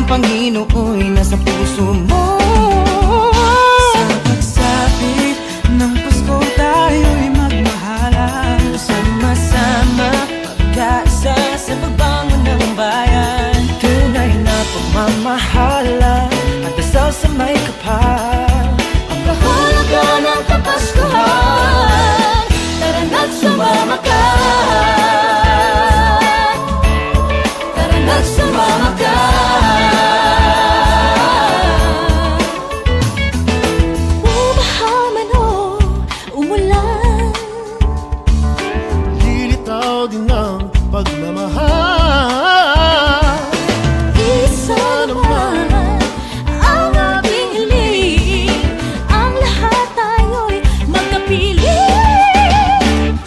Panginoon nasa puso mo. Sa pagsapit ng Pasko tayo'y magmahalan, sama-sama pagkaisa sa pagbangon ng bayan. Tunay na pagmamahalan at dasal sa may kapal, ang kahulugan ng Kapaskuhan. Tara na't sumama ka, tara na't sumama ka. Pagmamahal, isa naman ang ating hiling, ang lahat tayo'y magkapiling.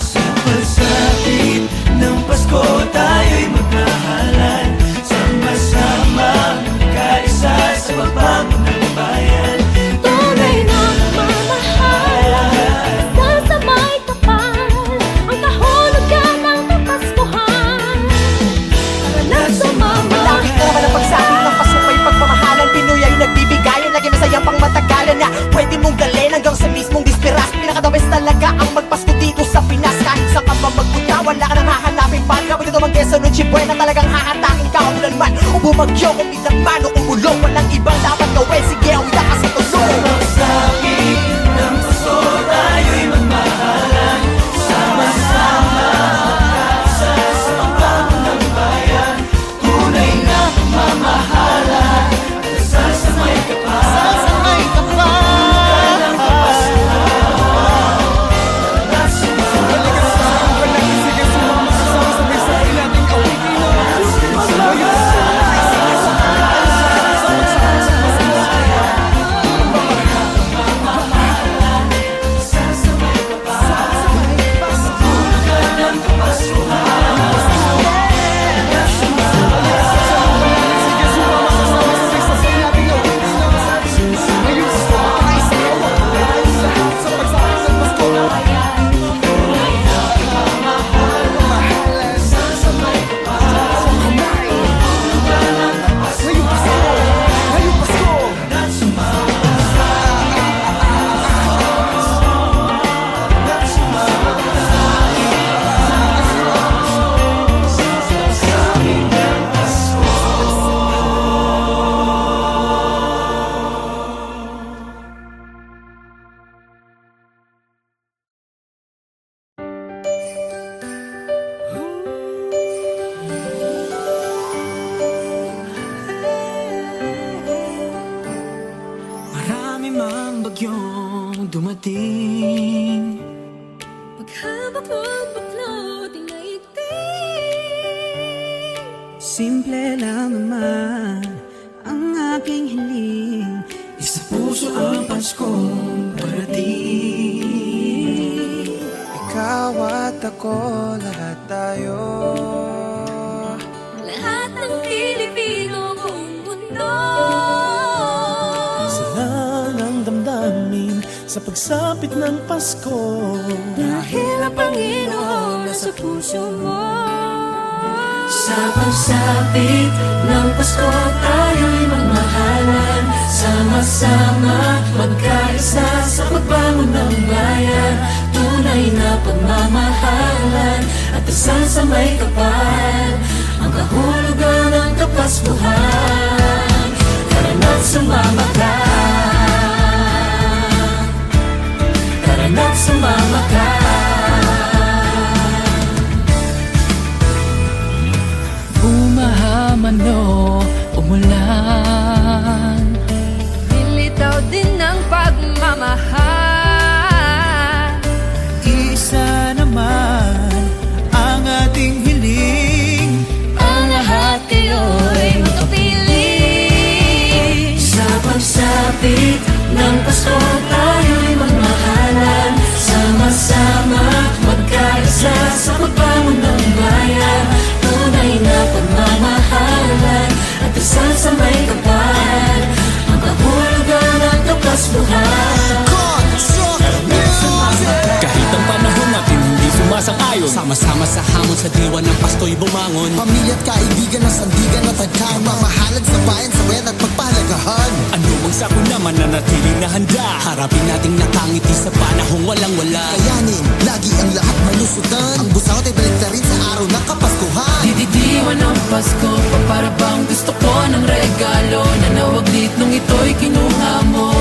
Sa pagsapit ng Pasko tayo'y magmahalan, sama-sama kaisa sa pagbangon ng bayan. Tunay na mamahalan, sasamay kapal, ang kahulugan ng Kapaskuhan. Malaki ka naman ang pagsapit ng Pasko ay pagmamahalan. Pinoy ay nagbibigayan, lagi masayang pang matagalan na pwede mong dalhin hanggang sa mismong disperas. Pinaka-the best talaga ang magpasko dito sa Pinas. Kahit saan ka pa magpunta, wala ka nang hahanapin pa. Kapag ito mang Quezon o Chibuen na talagang hahatakin ka ulan man o bumagyo, kung pinagman o kumulong, walang ibang dapat gawin. Sige, umiyak ka sa tulong. Sa pagsapit ng Pasko tayo'y magmahalan, sama-sama kaisa sa pagbangon ng bayan. Tunay na pagmamahalan at dasal sa may kapal, kahulugan ng Kapaskuhan. Tara na't mang bagyong dumating, Paghabak mo'ng baklot ay naigting. simple lang naman ang aking hiling, isa puso ang Paskong parating. Ikaw at ako, lahat tayo, Lahat ng Pilipino buong mundo. sa pagsapit ng Pasko. Dahil ang Panginoon nasa puso mo. sa pagsapit ng Pasko tayo'y magmahalan, sama-sama magkaisa sa pagbangon ng bayan. Tunay na pagmamahalan at dasal sa may kapal, ang kahulugan ng Kapaskuhan. Tara na't sumama ka, tara na't sumama ka. Bumahaman o umulan, Nilitaw din ng pagmamahal. isa naman ang ating hiling, Ang lahat kayo'y magkapiling. sa pagsapit ng Pasko tayo'y magmahalan, sama-sama magkaisa sa pagbangon ng bayan. Tunay na pagmamahalan at dasal sa may kapal, ang kahulugan ng Kapaskuhan. Kahit ang panahon natin hindi sumasang-ayon, sama-sama sa hamon sa diwa ng Pasko'y bumangon. Pamilya at kaibigan ng sandigan at tagkahan, mamahalan sa bayan sa Harapin nating nakangiti sa panahong walang wala. Kayanin, lagi ang lahat malusutan. Ang busaot ay balik na rin sa araw ng Kapaskuhan. Dididiwan ng Pasko, para bang gusto ko ng regalo na nawaglit nung ito'y kinuha mo.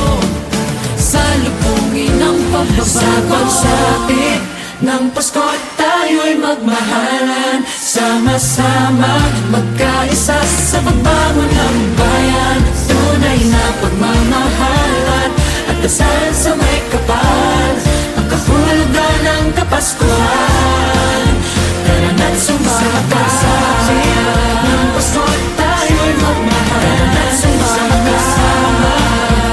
Salubungin ang pagbabago sa pagsapit ng Pasko at tayo'y magmahalan. Sama-sama magkaisa sa pagbangon ng bayan. Tunay na pagmamahalan at dasal sa may kapal. Ang kahulugan ng Kapaskuhan. Tara na't sumakasapit ng Pasko at tayo'y magmahalan. Sama-sama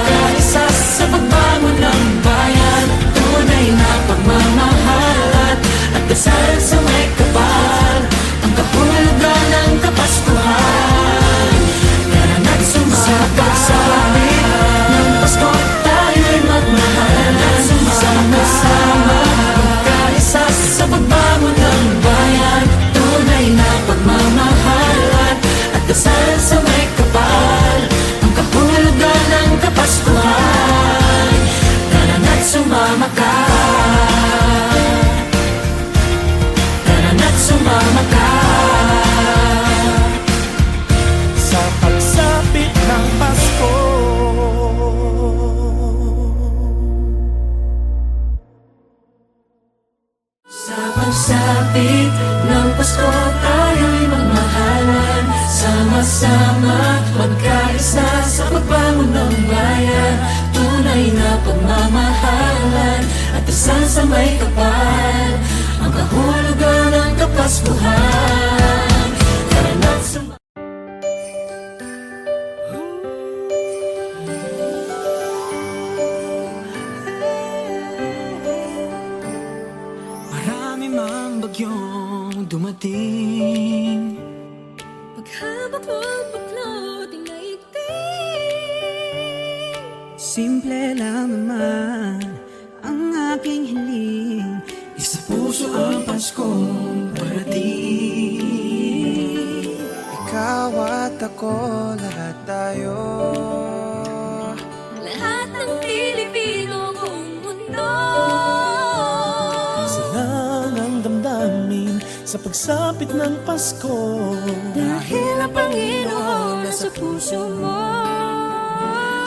magkaisa sa pagbangon ng bayan. Tunay na pagmamahalan at dasal sa may kapal. Ang kahulugan ng Kapaskuhan. Tara na't sumakasapit ng Pasko at tayo'y magmahalan. Sama-sama magkaisa sa pagbangon ng bayan. Tunay na pagmamahalan at dasal sa may kapal. Ang kahulugan ng Kapaskuhan. Tara na't sumama ka. Tara na't sumama ka. Sa pagsapit ng Pasko. Sa pagsapit ng Pasko tayo'y magmahalan. Sama-sama magkaisa sa pagbangon ng bayan. Tunay na pagmamahalan at dasal sa may kapal. Ang kahulugan ng Kapaskuhan. Tara na't Marami mang bagyong dumating. Paghabak mo'ng pagloting na igting. Simple lang naman ang aking hiling. Isa puso ang Paskong parating. Ikaw at ako, lahat tayo. Lahat ng Pilipino buong mundo. Lang ang damdamin sa pagsapit ng Pasko. Dahil ang Panginoon nasa puso mo.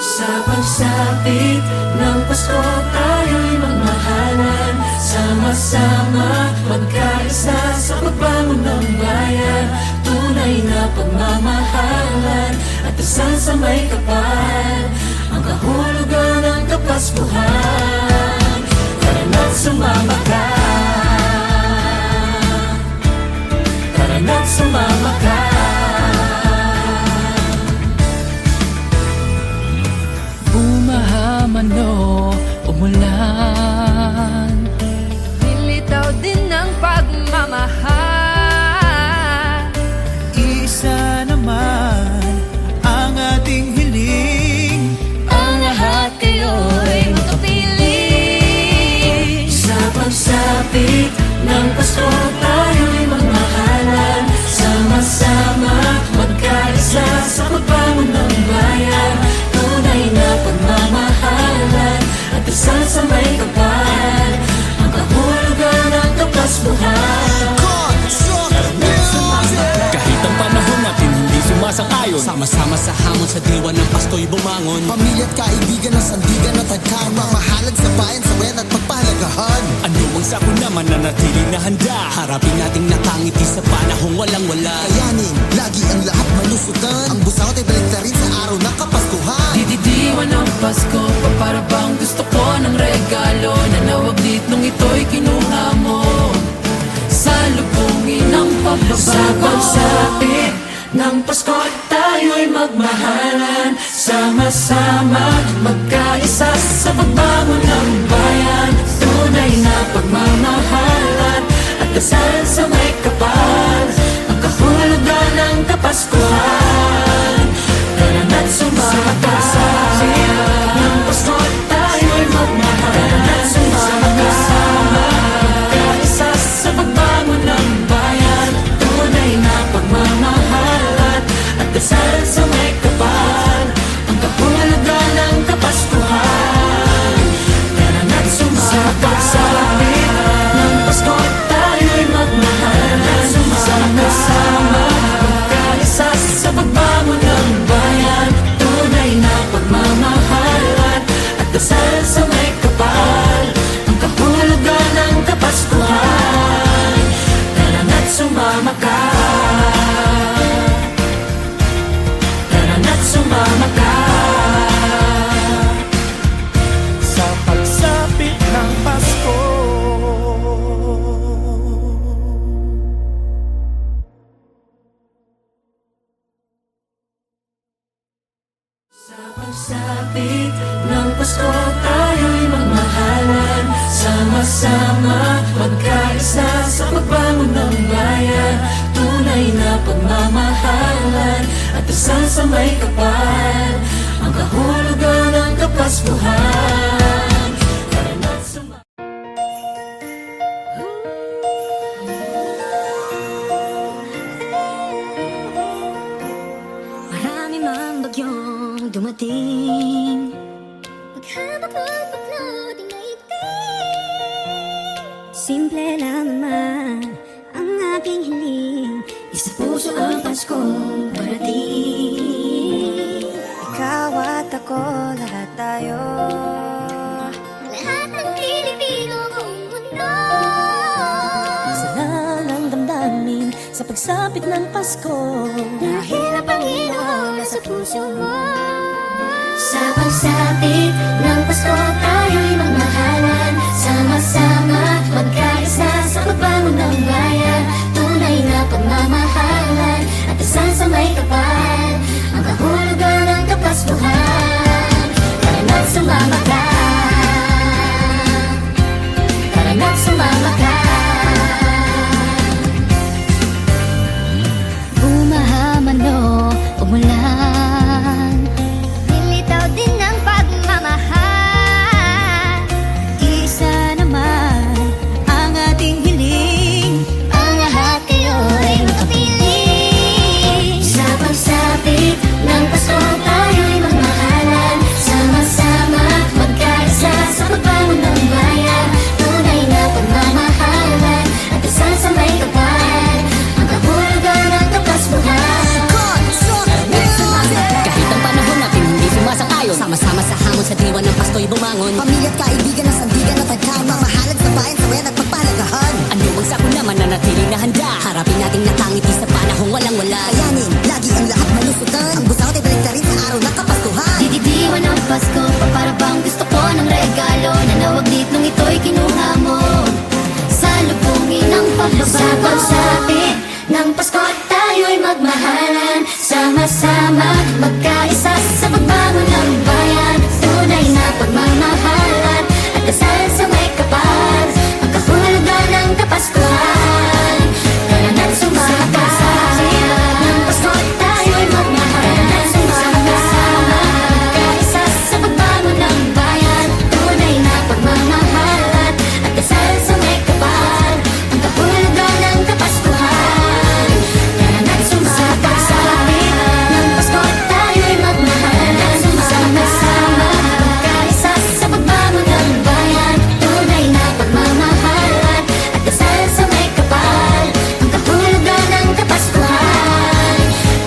Sa pagsapit ng Pasko tayo'y magmahalan. Sama-sama magkaisa sa pagbangon ng bayan. Tunay na pagmamahalan at dasal sa may kapal. Ang kahulugan ng Kapaskuhan. Tara na't sumama ka. Tara na't sumama ka. Bumahaman o umulan, nilitaw din ng pagmamahal. Isa naman ang ating hiling. Ang lahat kayo'y magkapiling. Sa pagsapit ng Pasko tayo'y magmahalan. Sama-sama magkaisa sa pagbangon ng bayan. Tunay na pagmamahalan at dasal sa may kapal. Ang kahulugan ng Kapaskuhan. Kahit ang panahon natin hindi sumasang-ayon, Sama-sama sa hamon sa diwa ng Pasko'y bumangon. Pamilya at kaibigan ng sandigan at tagkahan. Mamahalad sa bayan, sawayan at pagpahalagahan. ano ang sako naman na natili na handa. Harapin nating nakangiti sa panahong walang wala. Kayanin, lagi ang lahat malusutan. Ang busaot ay balik na rin sa araw ng Kapaskuhan. Dididiwan ng Pasko, para bang gusto ko ng regalo na nawaglit nung ito'y kinuha mo. Salubungin ang pagbabago sa pagsapit ng Pasko at tayo'y magmahalan. Sama-sama magkaisa sa pagbangon ng bayan. Tunay na pagmamahalan at dasal sa may kapal. Ang kahulugan ng Kapaskuhan. Tara na't sumakasapit ng Pasko at tayo'y magmahalan. Tara na't sumakasama magkaisa sa pagbangon ng bayan. Tunay na pagmamahalan at dasal sa may kapal. Ang kahulugan ng Kapaskuhan. sumama ka. Sa pagsapit ng Pasko. Sa pagsapit ng Pasko, tayo'y magmahalan. Sama-sama, magkaisa sa pagbangon ng bayan. Tunay na pagmamahalan at dasal sa may kapal, ang kahulugan ng Kapaskuhan. Karana't sumama. Marami mang bagyong dumating, paghabak ng baklod daigdig. Simple lang naman ang aking hiling, isa puso ang Paskong parating. Ikaw at ako, lahat tayo. Lahat ng Pilipino kung mundo, Sana ng damdamin sa pagsapit ng Pasko. dahil ang Panginoon nasa puso mo. Sa pagsapit ng Pasko, tayo'y magmahalan. Sama-sama, magkaisa sa pagbangon ng bayan. Tunay na pagmamahalan at dasal sa may kapal, ang kahulugan ng Kapaskuhan. Karana't sumama ka. Karana't sumama ka. Bumaha man o umulan, lilitaw din ang pagmamahal. Isa naman ang ating hiling, ang lahat kayo'y makapiling. Sa pagsapit ng Pasko, tayo'y magmahalan. Sama-sama, magkaisa sa pagbangon ng bayan. Tunay na pagmamahalan at dasal sa may kapal, ang kahulugan ng Kapaskuhan. Kahit ang panahon natin hindi sumasang-ayon, sama-sama sa hamon sa diwa ng Pasko'y bumangon. Pamilya at kaibigan ng sandigan at tagkama, mahalad sa bayan, sabayan at pagpalagahan. Ang luwag sa naman na natiling na handa, harapin nating nakangiti sa panahong walang-wala. Kayanin, lagi ang lahat malusutan. Ang busaw ay balik na rin sa araw ng Kapaskuhan. Dididiwan ng Pasko, para bang gusto ko ng regalo na nawaglit nung ito'y kinuha mo. Salubungin ang pagbabago. Sa pagsapit ng Pasko, tayo'y magmahalan. Sama-sama, magkaisa sa pagbangon ng bayan. Tunay na pagmamahalan at dasal sa may kapal, ang kahulugan ng Kapaskuhan. Karana't sumama ka. Ng Pasko, tayo'y magmahalan. Sama-sama, magkaisa sa pagbangon ng bayan. Tunay na pagmamahalan at dasal sa may kapal, ang kahulugan ng Kapaskuhan. Karana't sumama ka. Ng Pasko, tayo'y magmahalan. Sama-sama, magkaisa sa pagbangon ng bayan. Tunay na pagmamahalan at dasal sa may kapal, ang kahulugan ng Kapaskuhan.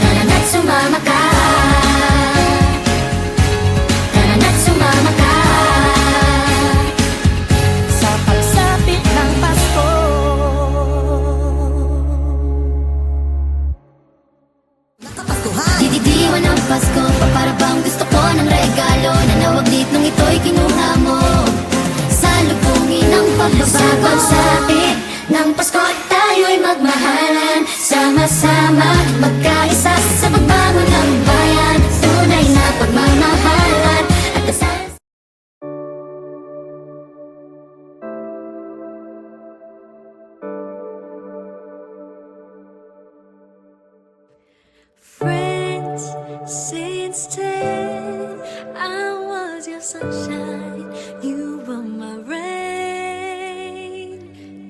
Karana't sumama ka. Karana't sumama ka. Sa pagsapit ng Pasko. Kapaskuhan. Dididiwan ng Pasko, para bang gusto ko ng regalo na nawaglit nung ito'y kinuha mo. Salubungin ang pagbabago. Sa pagsapit ng Pasko, tayo'y magmahalan. Sama-sama, magkaisa sa pagbangon ng bayan. Tunay na pagmamahalan at dasal. Friends, since 10 I was your sunshine, you were my rain.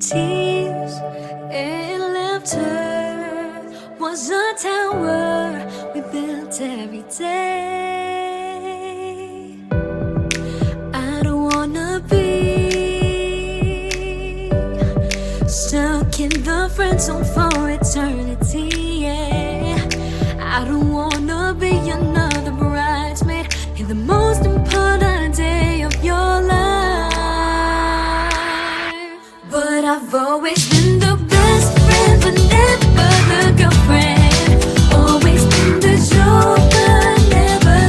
Tears and laughter was a tower we built every day. I don't wanna be stuck in the friend zone for eternity, yeah. I don't wanna be another bridesmaid in the most important day of your life. But I've always been the best friend, but never the girlfriend. Always been the joker, never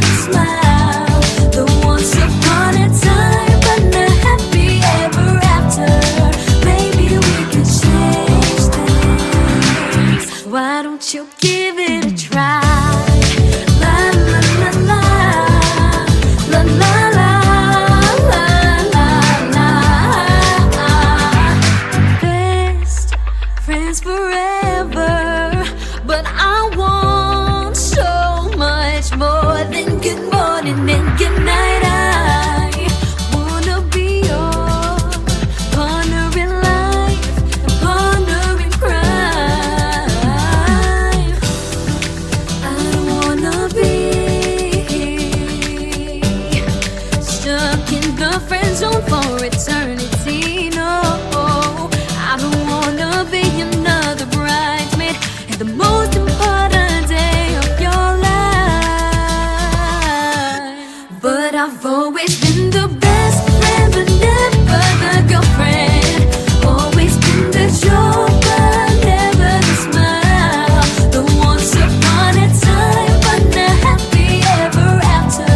I've always been the best friend, but never the girlfriend. Always been the joker, never the smile. The once upon a time, but not happy ever after.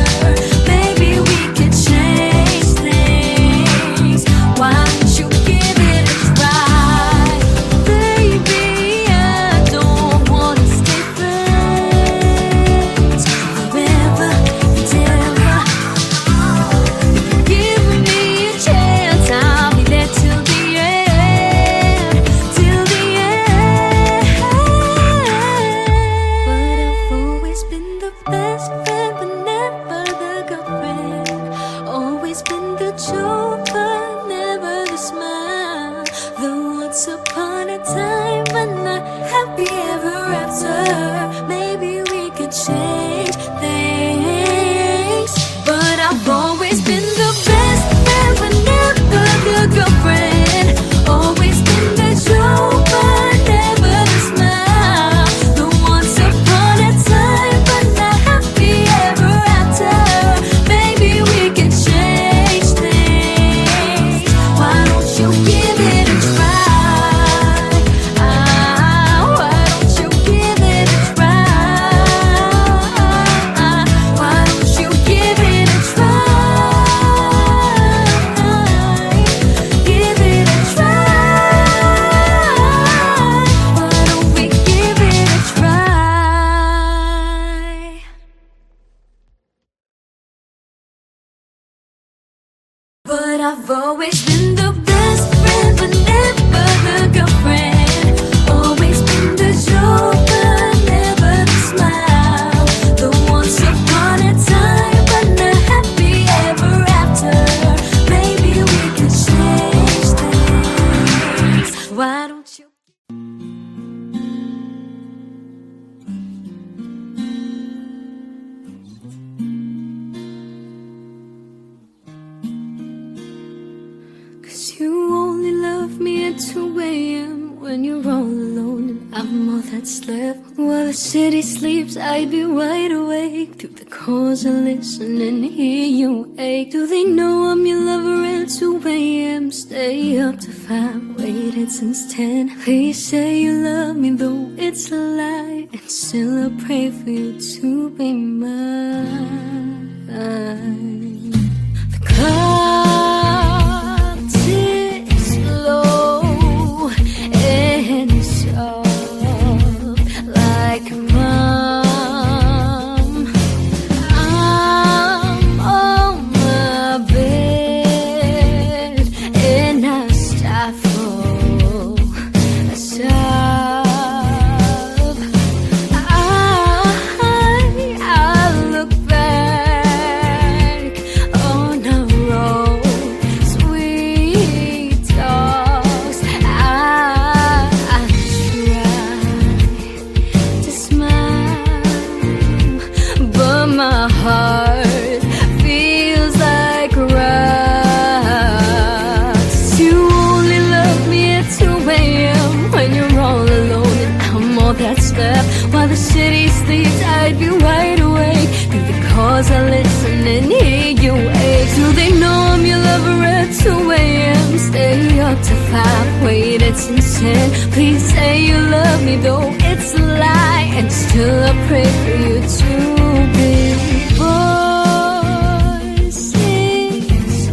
Maybe we could change things. Why don't you give it a try? Baby, I don't wanna stay friends forever and ever. Give me a chance, I'll be there till the end, till the end. But I've always been the best friend, but never the girlfriend. Always been the joker, never the smile. The once upon a time, but not happy ever after. Maybe we could change things. But I've always been the best friend, but never the girlfriend. Always been the joker, never the smile. The once upon a time, but not happy ever after. Maybe we can change things. Why don't you give it a try? Why don't you give it a try? Why don't you give it a try? Give it a try. Why don't we give it a try? But I've always been the best friend, but never the girlfriend. Always been the joker, never the smile. The once upon a time, but not happy ever after. Maybe we could change things. Why don't you? Cause you only love me at 2 a.m. when you're all alone and I'm all that's left. While the city sleeps, I'd be wide awake through the calls and listen and hear you ache. Do they know I'm your lover at 2 a.m.? Stay up to 5, waited since 10. Please say you love me though it's a lie, and still I pray for you to be mine. The clock ticks slow and soft like a mom. I'm on my bed and I stifle a sob. I look back on our road, sweet talks. I try to smile, but my heart feels like rocks. You only love me at 2 a.m. when you're all alone and I'm all that's left. While the city sleeps, I'd be wide awake through the calls I listen and hear you ache. Do they know I'm your lover at 2 a.m.? Stay up to 5, waited since 10. Please say you love me though it's a lie, and still I pray for you to be voicing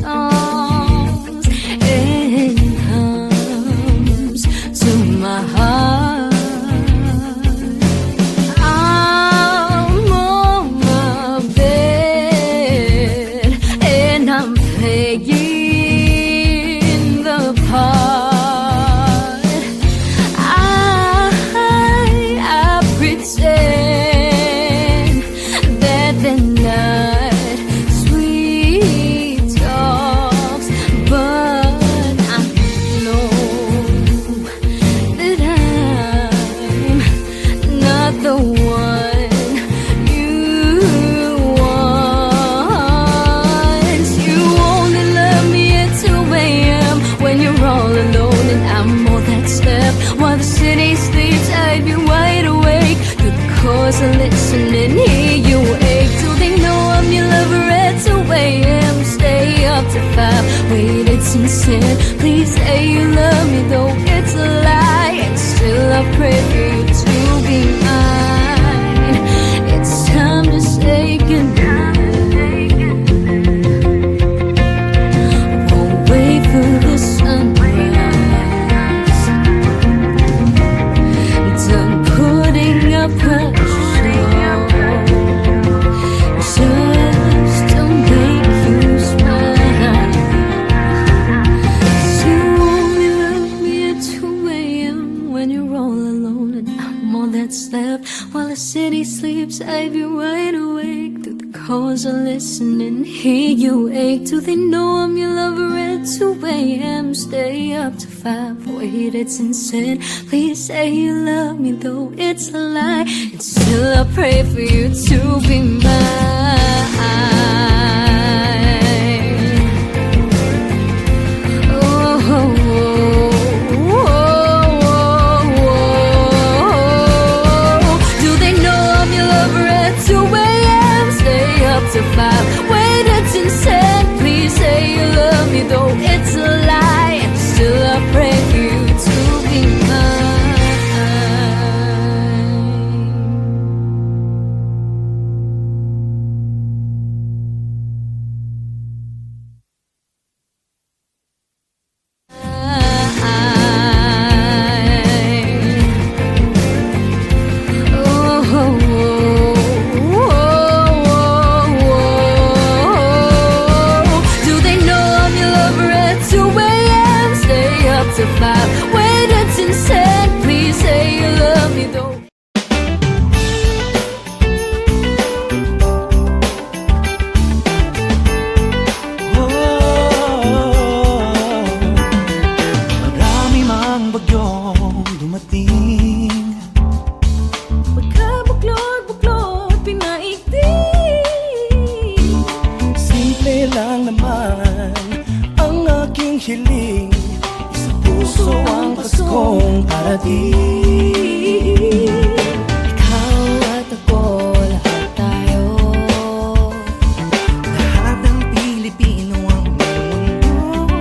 songs and hums to my heart. I'm on my bed and I'm playing the part. I pretend that they're not sweet talks, but I know that I'm not the one you want. You only love me at 2 a.m. when you're all alone and I'm all that's left. While the city sleeps, I'd be wide awake through the calls I listen and hear you ache. Do they know I'm your lover at 2 a.m.? stand. Please say you love me, though it's a lie. And still I pray for you to be mine. It's time to say goodnight. Won't wait for the sunrise. Done putting up pressure. Just to make you smile. 'Cause you only love me at 2 a.m. when you're all alone and I'm all that's left. While the city sleeps, I'd be wide awake. Through the calls I listen and hear you ache. Do they know I'm your lover at 2 a.m.? Stay up to 5, wait, it's insane. Please say you love me, though it's a lie. And still I pray for you to be mine. Oh, oh, oh, oh, oh. Do they know I'm your lover at 2 a.m.? Stay up to 5, wait, it's insane. Please say you love me, though it's a lie. And still I pray for you to be mine. Oh, oh, oh, oh. Do they know I'm your lover at 2 a.m.? Stay up to 5, wait, it's insane. Please say you love me, though. Marami mang bagyong dumating, pagkabuklod-buklod pinaigting. Simple lang naman ang aking hiling, isang puso ang Paskong parating. Ikaw at ako, lahat tayo. Lahat ng Pilipino ang mundo.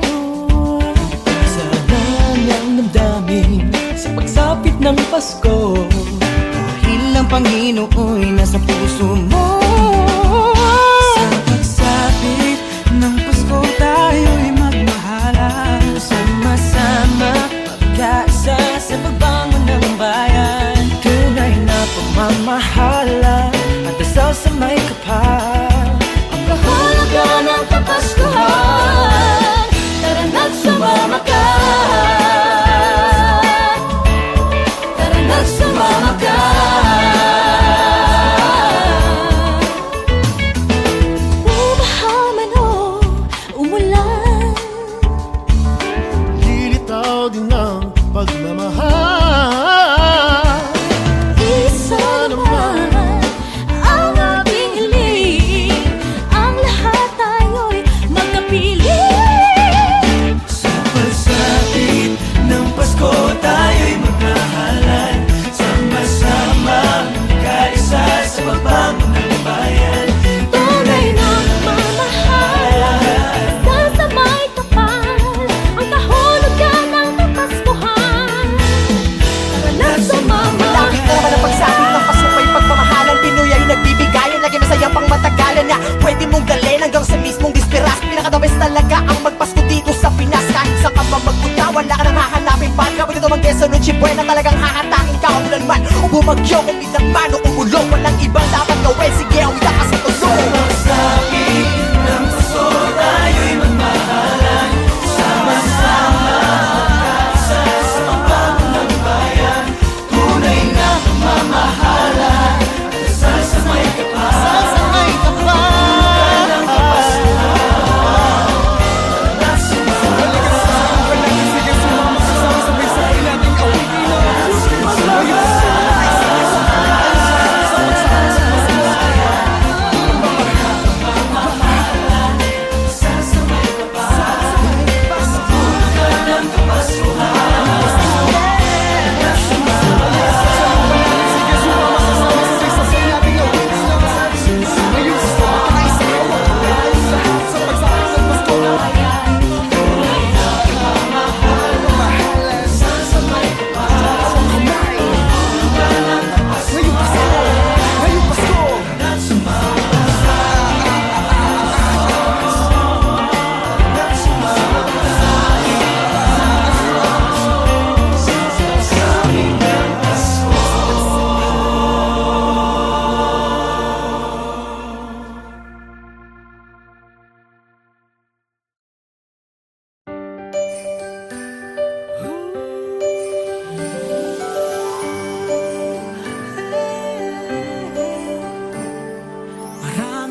Sarang ang damdamin sa pagsapit ng Pasko. Dahil ang Panginooy nasa puso mo. Sa pagsapit ng Pasko tayo'y magmahalan. Sama-sama, magkaisa sa pagbangon ng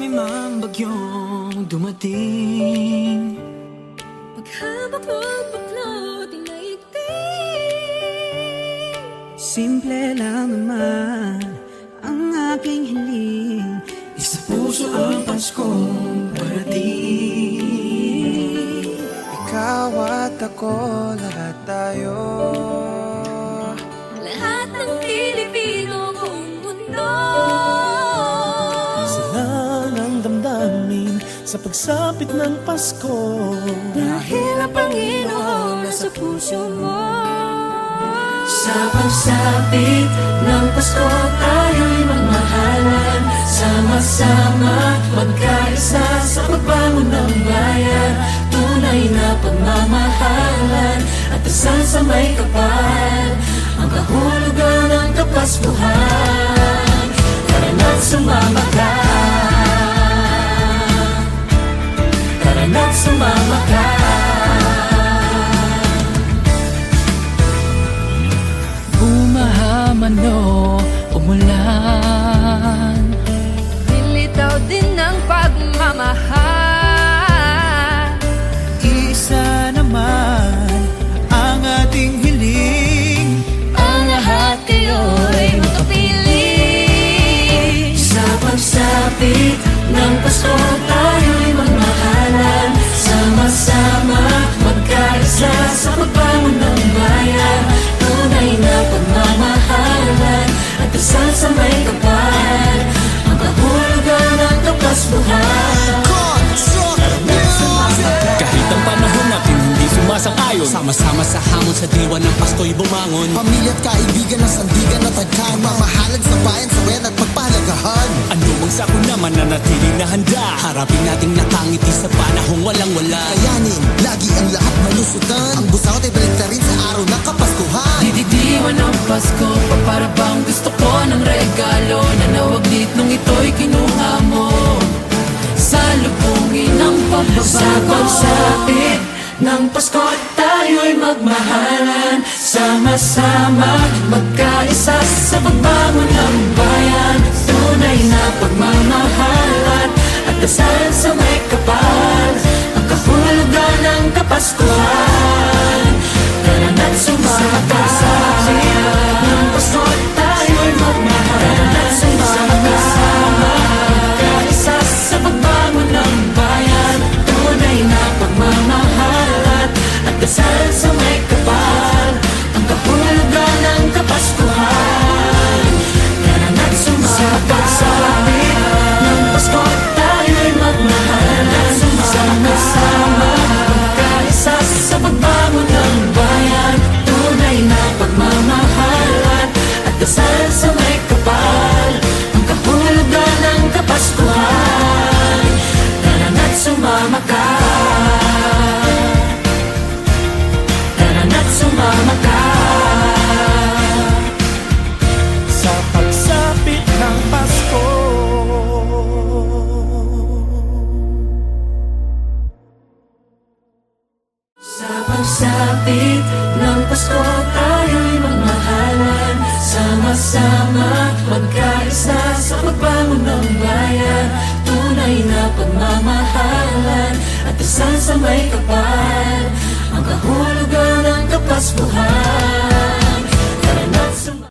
may mga bagyong dumating. Paghabak ng baklot, inaigting. Simple lang naman ang aking hiling. Isa puso ang Paskong parating. Ikaw at ako, lahat tayo. Lahat ng Pilipino buong mundo. Silang ang damdamin sa pagsapit ng Pasko. Dahil ang Panginoon nasa puso mo. Sa pagsapit ng Pasko tayo'y magmahalan. Sama-sama magkaisa sa pagbangon ng bayan. Tunay na pagmamahalan at dasal sa may kapal. Ang kahulugan ng Kapaskuhan. Tara na't sumama ka. Tara na't sumama ka. Bumahaman o umulan, Lilitaw din ng pagmamahal. Isa naman ang ating hiling. Ang lahat kayo'y makapiling. sa pagsapit ng Pasko tayo'y magmahalan. Sama-sama magkaisa sa pagbangon ng bayan. Tunay na pagmamahalan at dasal sa may kapal. Ang kahulugan ng Kapaskuhan. Kahit ang panahon natin hindi sumasang-ayon, Sama-sama sa hamon sa diwa ng Pasko'y bumangon. Pamilya at kaibigan ng sandigan at tagkan. Mamahalan sa bayan, sabayan at pagpalagahan. ano mang sako naman na natiling na handa. Harapin nating nakangiti sa panahong walang-wala. Kayanin, lagi ang lahat malusutan. Ang busawat ay baliktarin sa araw ng Kapaskuhan. Dididiwan ng Pasko, para bang gusto ko ng regalo na nawaglit nung ito'y kinuha mo. Salubungin ang pagbabago. Sa pagsapit ng Pasko tayo'y magmahalan. Sama-sama magkaisa sa pagbangon ng bayan. Tunay na pagmamahalan at dasal sa may kapal. Ang kahulugan ng Kapaskuhan. Tara na't sumama ka. Ng Pasko tayo'y magmahalan. Sama-sama magkaisa sa pagbangon ng bayan. Tunay na pagmamahalan at dasal sa may kapal. Ang kahulugan ng Kapaskuhan. Tara na't sumama sa ng Pasko tayo'y magmahalan. Sama-sama magkaisa sa pagbangon ng bayan. Tunay na pagmamahalan at dasal sa may kapal. Ang kahulugan ng Kapaskuhan. Tara na't sumama ka. Tara na't sumama ka. Sa pagsapit ng Pasko. Sa pagsapit ng Pasko tayo'y magmahalan. Sama-sama magkaisa sa pagbangon ng bayan. Tunay na pagmamahalan at dasal sa may kapal. Ang kahulugan ng Kapaskuhan.